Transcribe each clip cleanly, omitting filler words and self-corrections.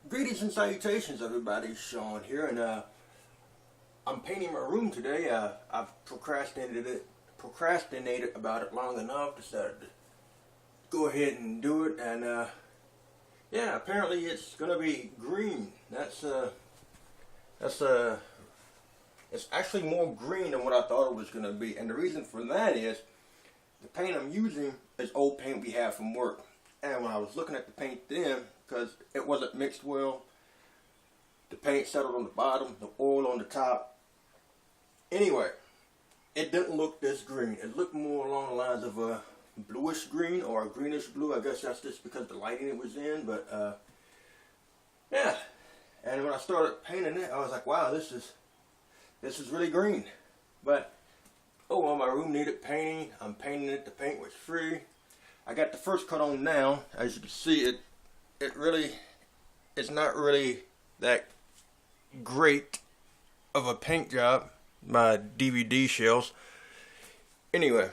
Greetings and salutations, everybody. Sean here, and I'm painting my room today. I've procrastinated about it long enough. Decided to go ahead and do it, and yeah, apparently it's gonna be green. It's actually more green than what I thought it was gonna be, and the reason for that is the paint I'm using is old paint we have from work. And when I was looking at the paint then, because it wasn't mixed well, the paint settled on the bottom, the oil on the top. Anyway, it didn't look this green. It looked more along the lines of a bluish green or a greenish blue. I guess that's just because the lighting it was in, but yeah. And when I started painting it, I was like, wow, this is really green. But oh well, my room needed painting. I'm painting it. The paint was free. I got the first coat on now. As you can see, it's not really that great of a paint job. My DVD shells. Anyway,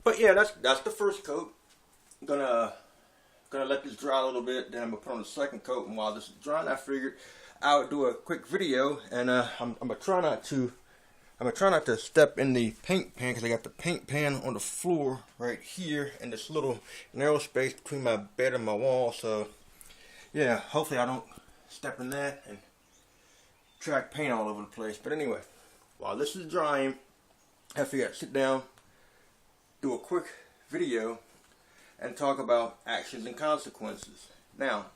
but yeah, that's the first coat. I'm gonna let this dry a little bit. Then I'm gonna put on the second coat. And while this is drying, I figured I would do a quick video. And I'm gonna try not to step in the paint pan, because I got the paint pan on the floor right here in this little narrow space between my bed and my wall. So yeah, hopefully I don't step in that and track paint all over the place. But anyway, while this is drying, I figured I'd sit down, do a quick video, and talk about actions and consequences. Now,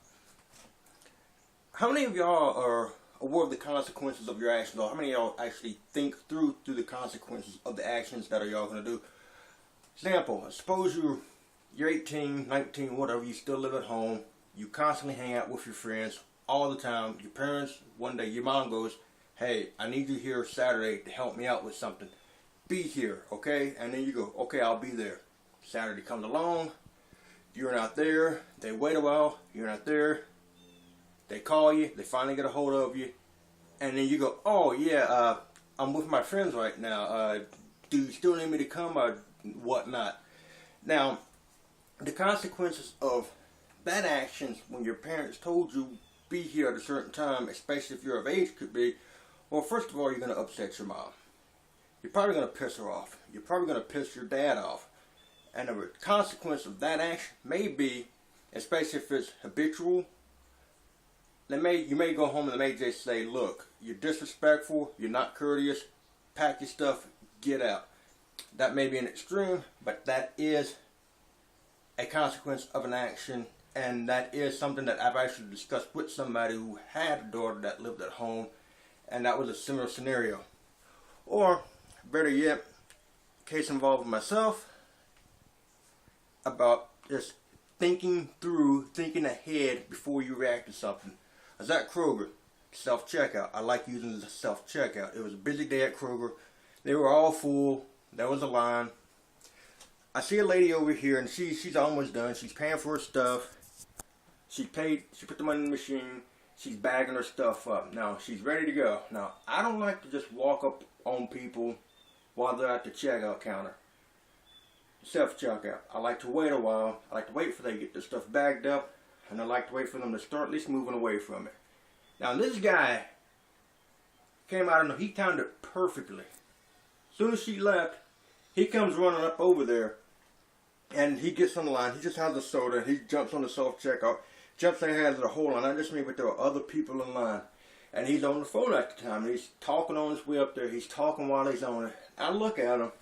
how many of y'all are aware of the consequences of your actions, or how many of y'all actually think through the consequences of the actions that y'all going to do? Example, suppose you're 18, 19, whatever, you still live at home, you constantly hang out with your friends all the time. Your parents, one day your mom goes, hey, I need you here Saturday to help me out with something. Be here, okay? And then you go, okay, I'll be there. Saturday comes along, you're not there, they wait a while, you're not there. They call you, they finally get a hold of you, and then you go, oh yeah, I'm with my friends right now, do you still need me to come or whatnot? Now, the consequences of bad actions when your parents told you be here at a certain time, especially if you're of age, could be, well, first of all, you're going to upset your mom. You're probably going to piss her off. You're probably going to piss your dad off. And the consequence of that action may be, especially if it's habitual, you may go home and they may just say, look, you're disrespectful, you're not courteous, pack your stuff, get out. That may be an extreme, but that is a consequence of an action, and that is something that I've actually discussed with somebody who had a daughter that lived at home, and that was a similar scenario. Or, better yet, case involving myself, about just thinking ahead before you react to something. I was at Kroger, self-checkout. I like using the self-checkout. It was a busy day at Kroger. They were all full. There was a line. I see a lady over here, and she's almost done. She's paying for her stuff. She put the money in the machine. She's bagging her stuff up. Now, she's ready to go. Now, I don't like to just walk up on people while they're at the checkout counter. Self-checkout. I like to wait a while. I like to wait for them to get their stuff bagged up. And I like to wait for them to start at least moving away from it. Now this guy came out and he timed it perfectly. As soon as she left, he comes running up over there, and he gets on the line. He just has a soda. He jumps on the self-checkout, jumps in and has the whole line. Not just me, but there are other people in line. And he's on the phone at the time. And he's talking on his way up there. He's talking while he's on it. I look at him,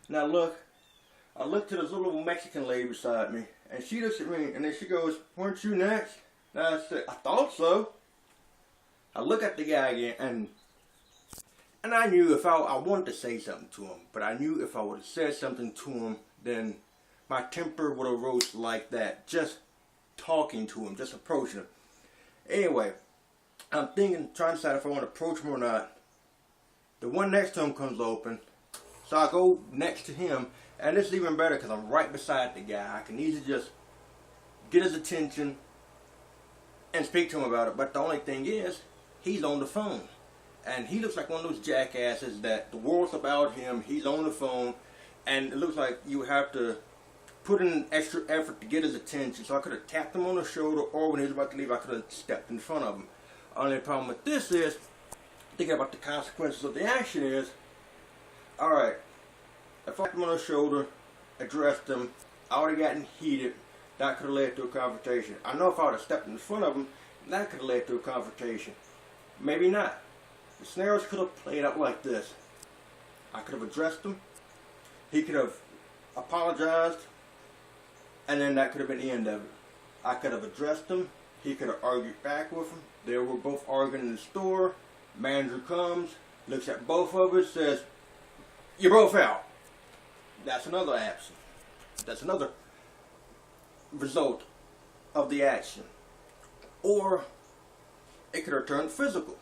and I look to this little Mexican lady beside me. And she looks at me, and then she goes, weren't you next? And I said, I thought so. I look at the guy again, and I knew if I wanted to say something to him, but I knew if I would have said something to him, then my temper would have rose like that. Just talking to him, just approaching him. Anyway, I'm trying to decide if I want to approach him or not. The one next to him comes open, so I go next to him. And this is even better because I'm right beside the guy. I can easily just get his attention and speak to him about it. But the only thing is, he's on the phone. And he looks like one of those jackasses that the world's about him. He's on the phone. And it looks like you have to put in an extra effort to get his attention. So I could have tapped him on the shoulder, or when he was about to leave, I could have stepped in front of him. Only problem with this is, thinking about the consequences of the action is, alright, if I tapped him on the shoulder, addressed him, I would have gotten heated, that could have led to a confrontation. I know if I would have stepped in front of him, that could have led to a confrontation. Maybe not. The scenarios could have played out like this. I could have addressed him, he could have apologized, and then that could have been the end of it. I could have addressed him, he could have argued back with him, they were both arguing in the store, manager comes, looks at both of us, says, "You're both out." That's another action. That's another result of the action. Or it could have turned physical.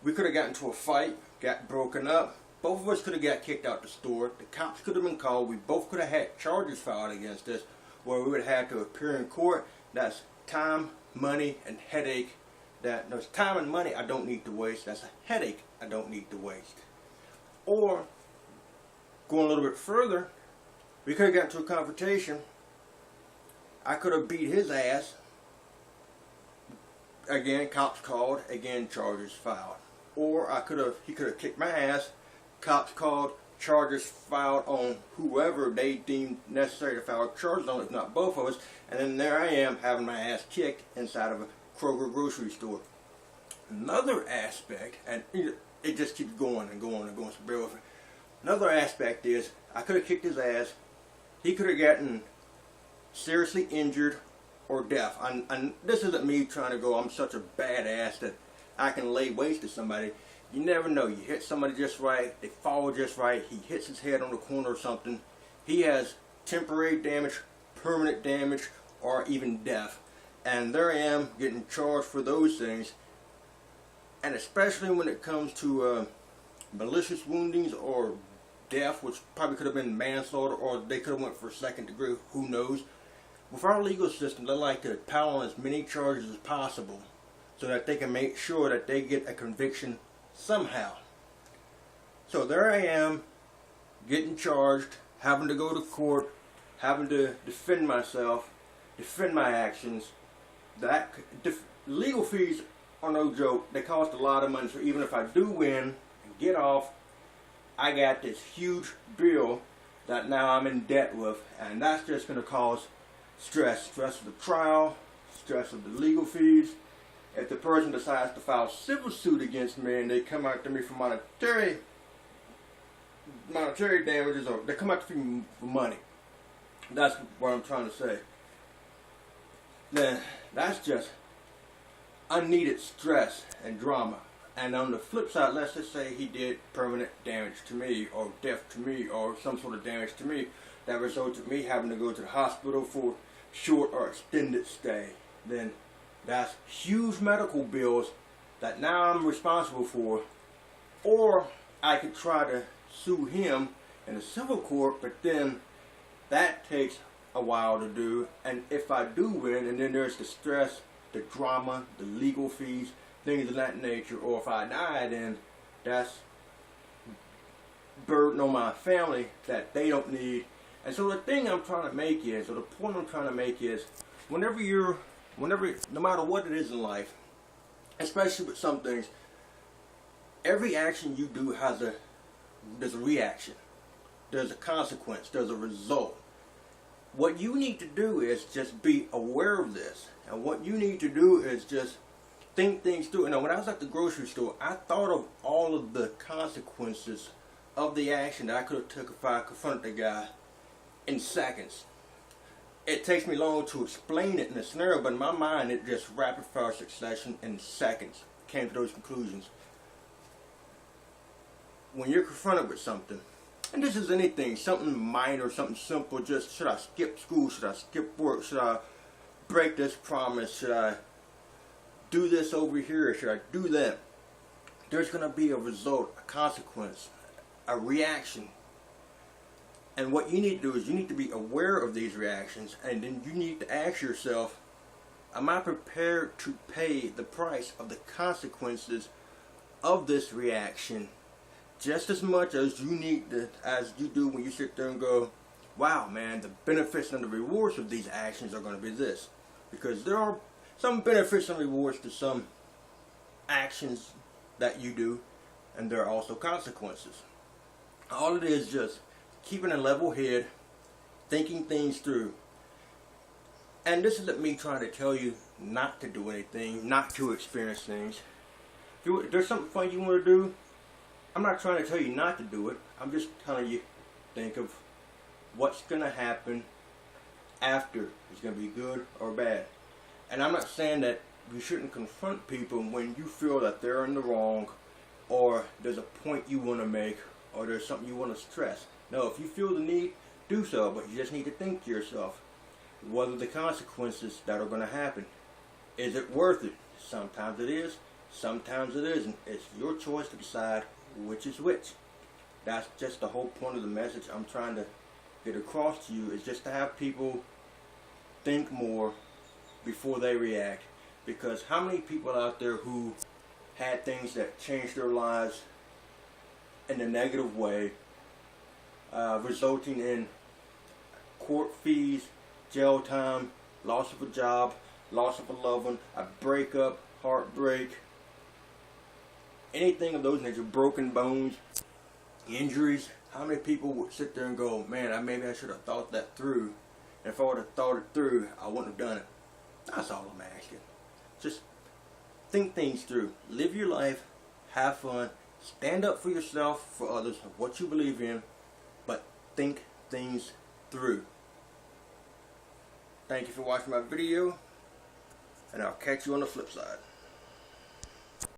We could have gotten into a fight, got broken up. Both of us could have got kicked out the store. The cops could have been called. We both could have had charges filed against us, where we would have had to appear in court. That's time, money, and headache. There's time and money I don't need to waste. That's a headache I don't need to waste. Or, going a little bit further, we could have gotten into a confrontation. I could have beat his ass. Again, cops called. Again, charges filed. Or he could have kicked my ass. Cops called. Charges filed on whoever they deemed necessary to file charges on, if not both of us. And then there I am having my ass kicked inside of a Kroger grocery store. Another aspect, and it just keeps going and going and going, so bear with me. Another aspect is, I could have kicked his ass. He could have gotten seriously injured or deaf. And this isn't me trying to go, I'm such a badass that I can lay waste to somebody. You never know. You hit somebody just right, they fall just right, he hits his head on the corner or something. He has temporary damage, permanent damage, or even death. And there I am getting charged for those things. And especially when it comes to malicious woundings or death, which probably could have been manslaughter, or they could have went for second degree, who knows. With our legal system, they like to pile on as many charges as possible so that they can make sure that they get a conviction somehow. So there I am, getting charged, having to go to court, having to defend myself, defend my actions. Legal fees are no joke. They cost a lot of money, so even if I do win and get off, I got this huge bill that now I'm in debt with, and that's just going to cause stress of the trial, stress of the legal fees. If the person decides to file civil suit against me and they come after me for monetary damages, or they come after me for money, that's what I'm trying to say, then that's just unneeded stress and drama. And on the flip side, let's just say he did permanent damage to me, or death to me, or some sort of damage to me that resulted in me having to go to the hospital for short or extended stay. Then that's huge medical bills that now I'm responsible for. Or I could try to sue him in a civil court, but then that takes a while to do. And if I do win, and then there's the stress, the drama, the legal fees, things of that nature. Or if I die, then that's burden on my family that they don't need. And so the thing I'm trying to make is, or the point I'm trying to make is, no matter what it is in life, especially with some things, every action you do there's a reaction, there's a consequence, there's a result. What you need to do is just be aware of this, and what you need to do is just think things through. And when I was at the grocery store, I thought of all of the consequences of the action that I could have took if I confronted the guy in seconds. It takes me long to explain it in a scenario, but in my mind it just rapid fire succession in seconds came to those conclusions. When you're confronted with something, and this is anything, something minor, something simple, just should I skip school, should I skip work, should I break this promise, should I do this over here, should I do that? There's going to be a result, a consequence, a reaction. And what you need to do is you need to be aware of these reactions, and then you need to ask yourself, am I prepared to pay the price of the consequences of this reaction just as much as you do when you sit there and go, wow, man, the benefits and the rewards of these actions are going to be this. Because there are some benefits and rewards to some actions that you do, and there are also consequences. All it is just keeping a level head, thinking things through. And this isn't me trying to tell you not to do anything, not to experience things. If there's something fun you want to do, I'm not trying to tell you not to do it. I'm just telling you, think of what's going to happen after. It's going to be good or bad. And I'm not saying that you shouldn't confront people when you feel that they're in the wrong, or there's a point you want to make, or there's something you want to stress. No, if you feel the need, do so, but you just need to think to yourself, what are the consequences that are going to happen? Is it worth it? Sometimes it is, sometimes it isn't. It's your choice to decide which is which. That's just the whole point of the message I'm trying to get across to you, is just to have people think more before they react. Because how many people out there who had things that changed their lives in a negative way, resulting in court fees, jail time, loss of a job, loss of a loved one, a breakup, heartbreak, anything of those nature, broken bones, injuries. How many people would sit there and go, man, maybe I should have thought that through. And if I would have thought it through, I wouldn't have done it. That's all I'm asking. Just think things through. Live your life. Have fun. Stand up for yourself, for others, of what you believe in. But think things through. Thank you for watching my video. And I'll catch you on the flip side.